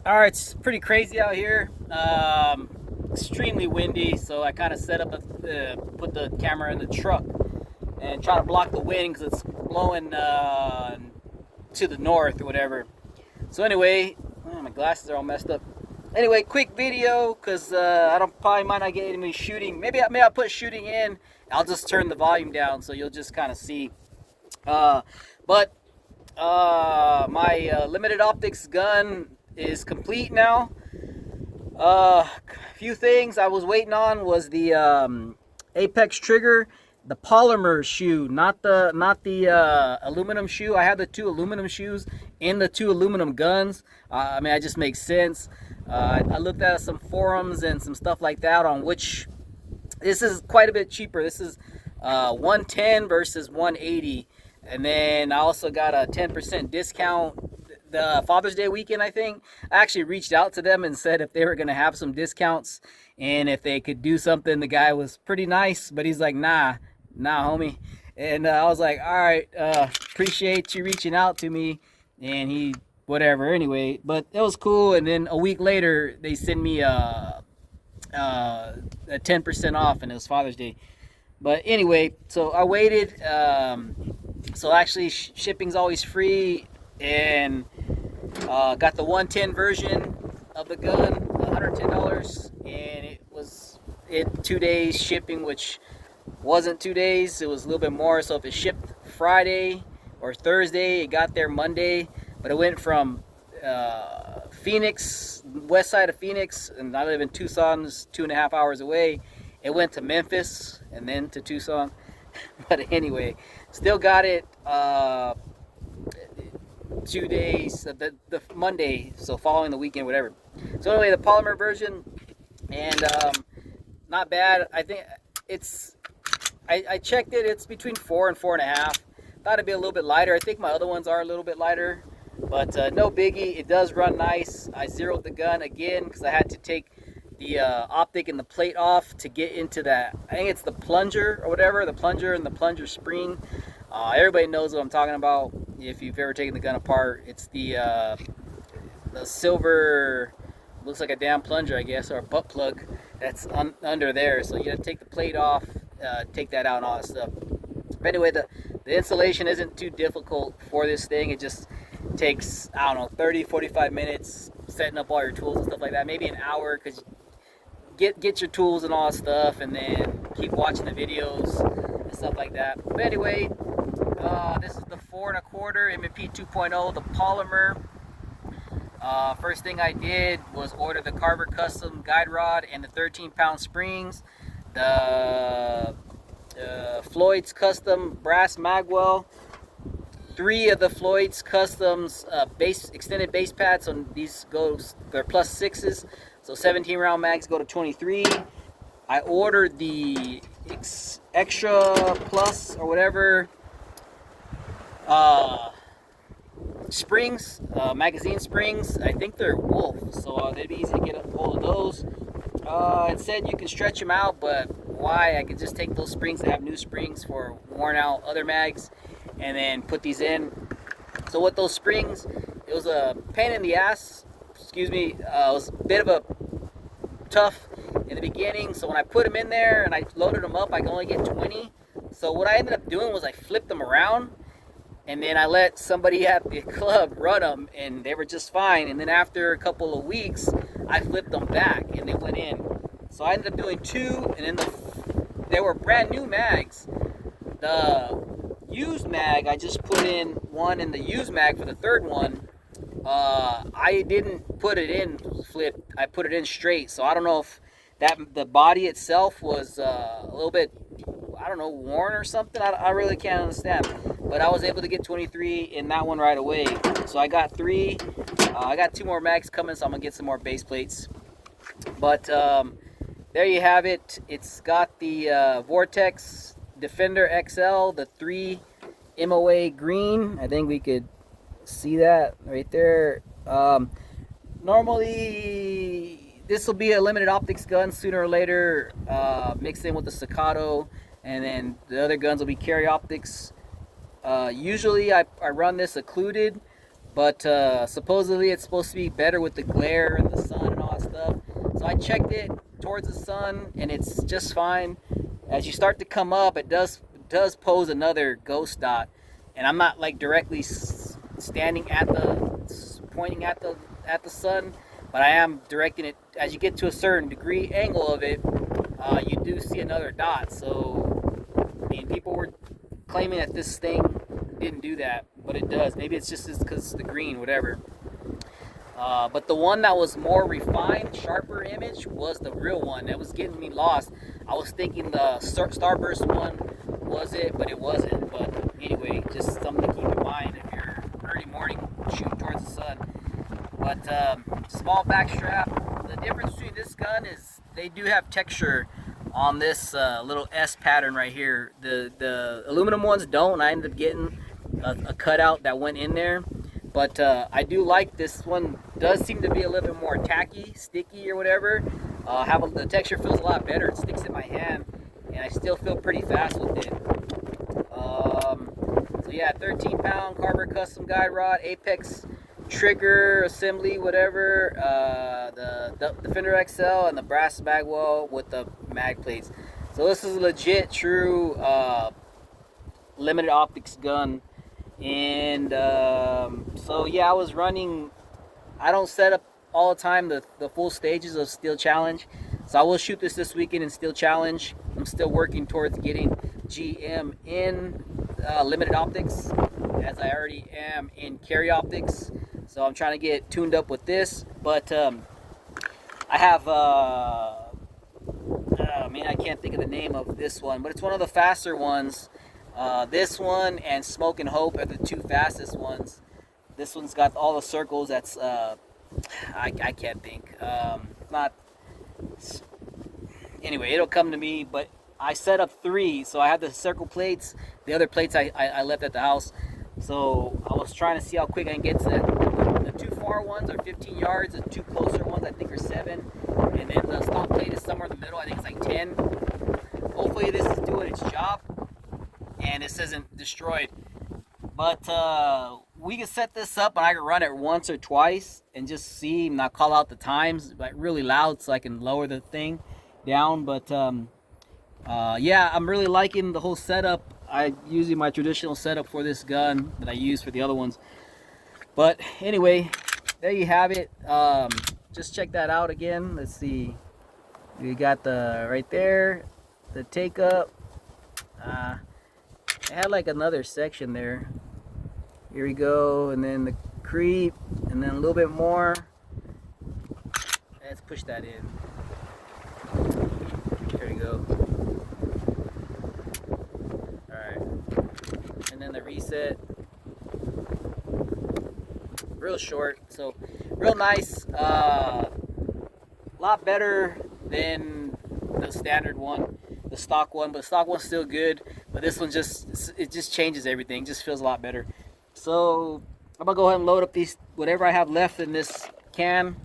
All right, it's pretty crazy out here. Extremely windy, so I kind of set up put the camera in the truck and try to block the wind because it's blowing to the north or whatever. So anyway, oh, my glasses are all messed up. Anyway, quick video because I don't probably might not get any shooting. Maybe I'll put shooting in. I'll just turn the volume down so you'll just kind of see. Uh, but my limited optics gun is complete now. A few things I was waiting on was the Apex trigger, the polymer shoe, not the aluminum shoe. I have the two aluminum shoes in the two aluminum guns. I mean, it just makes sense. I looked at some forums and some stuff like that on which this is quite a bit cheaper. This is 110 versus 180, and then I also got a 10% discount the Father's Day weekend, I think. I actually reached out to them and said if they were going to have some discounts and if they could do something. The guy was pretty nice, but he's like, nah, homie. And I was like, all right, appreciate you reaching out to me. And he, whatever, anyway. But it was cool. And then a week later, they sent me a 10% off, and it was Father's Day. But anyway, so I waited. So actually, shipping's always free. And got the 110 version of the gun, $110, and it was 2 days shipping, which wasn't 2 days. It was a little bit more. So if it shipped Friday or Thursday, it got there Monday. But it went from Phoenix, west side of Phoenix, and I live in Tucson, 2.5 hours away. It went to Memphis and then to Tucson. But anyway, still got it. 2 days, the Monday, so following the weekend, whatever. So anyway, the polymer version, and not bad. I think I checked it, it's between 4 and 4.5. Thought it'd be a little bit lighter. I think my other ones are a little bit lighter, but no biggie. It does run nice. I zeroed the gun again because I had to take the optic and the plate off to get into that. I think it's the plunger or whatever, the plunger and the plunger spring. Everybody knows what I'm talking about if you've ever taken the gun apart. It's the silver, looks like a damn plunger, I guess, or a butt plug that's under there. So you gotta take the plate off, take that out and all that stuff. But anyway, the installation isn't too difficult for this thing. It just takes, I don't know, 30-45 minutes setting up all your tools and stuff like that. Maybe an hour, because get your tools and all that stuff, and then keep watching the videos and stuff like that. But anyway, this is the 4 1/4 M&P 2.0, the polymer. First thing I did was order the Carver Custom guide rod and the 13-pound springs, the Floyd's Custom brass magwell, 3 of the Floyd's Customs extended base pads. On these they're plus 6s, so 17 round mags go to 23. I ordered the extra plus or whatever springs, magazine springs. I think they're Wolf, so they'd be easy to get a hold of those. It said you can stretch them out, but why? I could just take those springs that have new springs for worn out other mags and then put these in. So with those springs, it was a pain in the ass, excuse me. It was a bit of a tough in the beginning. So when I put them in there and I loaded them up, I could only get 20. So what I ended up doing was I flipped them around, and then I let somebody at the club run them, and they were just fine. And then after a couple of weeks, I flipped them back, and they went in. So I ended up doing 2, and then they were brand new mags. The used mag, I just put in 1 in the used mag for the 3rd one. I didn't put it in flipped. I put it in straight. So I don't know if the body itself was a little bit, I don't know, worn or something. I really can't understand. But I was able to get 23 in that one right away. So I got 3. I got 2 more mags coming, so I'm going to get some more base plates. But there you have it. It's got the Vortex Defender XL, the 3 MOA green. I think we could see that right there. Normally, this will be a limited optics gun sooner or later, mixed in with the Staccato, and then the other guns will be carry optics. Usually I run this occluded, but supposedly it's supposed to be better with the glare and the sun and all that stuff. So I checked it towards the sun, and it's just fine. As you start to come up, it does pose another ghost dot, and I'm not like directly standing at the pointing at the sun, but I am directing it. As you get to a certain degree angle of it, you do see another dot. So I mean, people were claiming that this thing didn't do that, but it does. Maybe it's just because it's the green, whatever. But the one that was more refined, sharper image was the real one. That was getting me lost. I was thinking the Starburst one was it, but it wasn't. But anyway, just something to keep in mind if you're early morning shooting towards the sun. But small back strap. The difference between this gun is they do have texture on this little S pattern right here. The aluminum ones don't. I ended up getting a cutout that went in there. But I do like this one. Does seem to be a little bit more tacky, sticky or whatever. The texture feels a lot better. It sticks in my hand, and I still feel pretty fast with it. So yeah, 13-pound Carver custom guide rod, Apex trigger assembly, whatever. The Defender XL and the brass magwell with the mag plates. So this is a legit, true limited optics gun. And so yeah, I was running. I don't set up all the time the full stages of Steel Challenge, so I will shoot this weekend in Steel Challenge. I'm still working towards getting GM in limited optics, as I already am in carry optics. So I'm trying to get tuned up with this. But I have man, I can't think of the name of this one, but it's one of the faster ones. This one and Smoke and Hope are the two fastest ones. This one's got all the circles. That's I can't think. Not anyway. It'll come to me. But I set up 3, so I have the circle plates. The other plates I left at the house. So I was trying to see how quick I can get to that. The 2 far ones are 15 yards. The 2 closer ones I think are 7. And then the stop plate is somewhere in the middle. I think it's like 10. Hopefully this is doing its job and this isn't destroyed. But we can set this up and I can run it once or twice and just see, not call out the times, like really loud so I can lower the thing down. But yeah, I'm really liking the whole setup. I'm using my traditional setup for this gun that I use for the other ones. But anyway, there you have it. Just check that out again. Let's see. We got the right there, the take up. It had like another section there. Here we go, and then the creep, and then a little bit more. Let's push that in. There we go. Alright. And then the reset. Real short, so real nice. Lot better than the standard one, the stock one, but the stock one's still good. But this one just changes everything. Just feels a lot better. So I'm gonna go ahead and load up these whatever I have left in this can,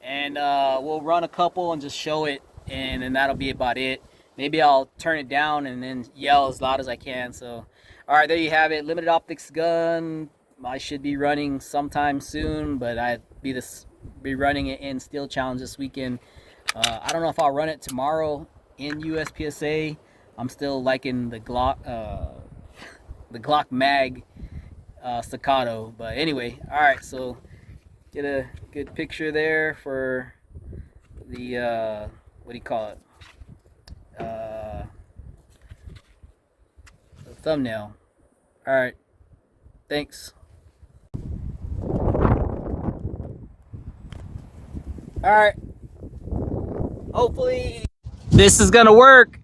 and we'll run a couple and just show it, and then that'll be about it. Maybe I'll turn it down and then yell as loud as I can. So all right, there you have it. Limited optics gun. I should be running sometime soon, but I'd be running it in Steel Challenge this weekend. I don't know if I'll run it tomorrow in USPSA. I'm still liking the Glock mag staccato. But anyway, all right. So get a good picture there for the what do you call it? The thumbnail. All right. Thanks. All right. Hopefully this is gonna work.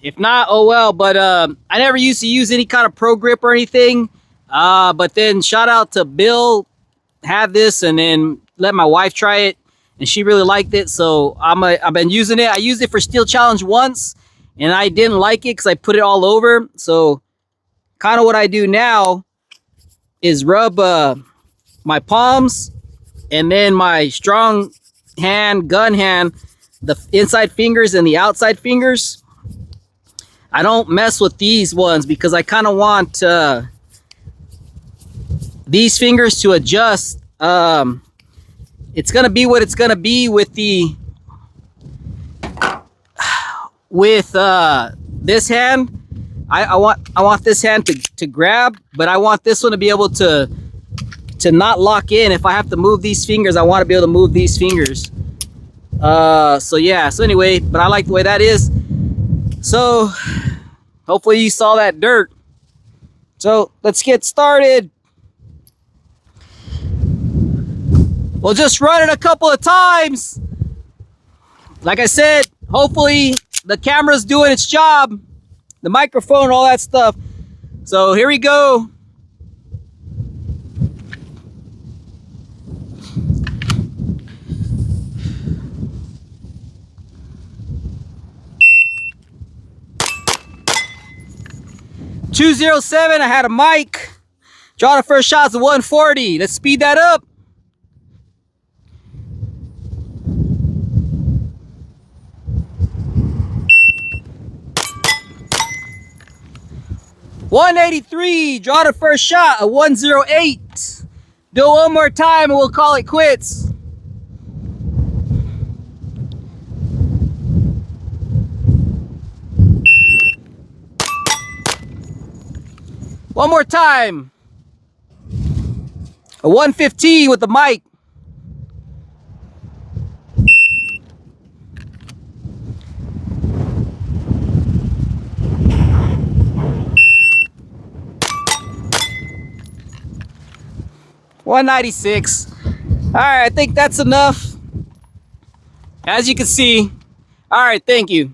If not, oh well. But I never used to use any kind of pro grip or anything. But then shout out to Bill, had this and then let my wife try it, and she really liked it. So I've been using it. I used it for Steel Challenge once, and I didn't like it because I put it all over. So kind of what I do now is rub my palms and then my strong hand, gun hand, the inside fingers and the outside fingers. I don't mess with these ones because I kind of want these fingers to adjust. It's gonna be what it's gonna be with the this hand. I want this hand to grab, but I want this one to be able to not lock in. If I have to move these fingers, I want to be able to move these fingers. So yeah, so anyway, but I like the way that is. So hopefully you saw that dirt. So let's get started. We'll just run it a couple of times. Like I said, hopefully the camera's doing its job, the microphone, all that stuff. So here we go. .207, I had a mic. Draw the first shots at 140. Let's speed that up. .183, draw the first shot at 108. Do it one more time and we'll call it quits. One more time. A 115 with the mic. .196. All right, I think that's enough. As you can see. All right, thank you.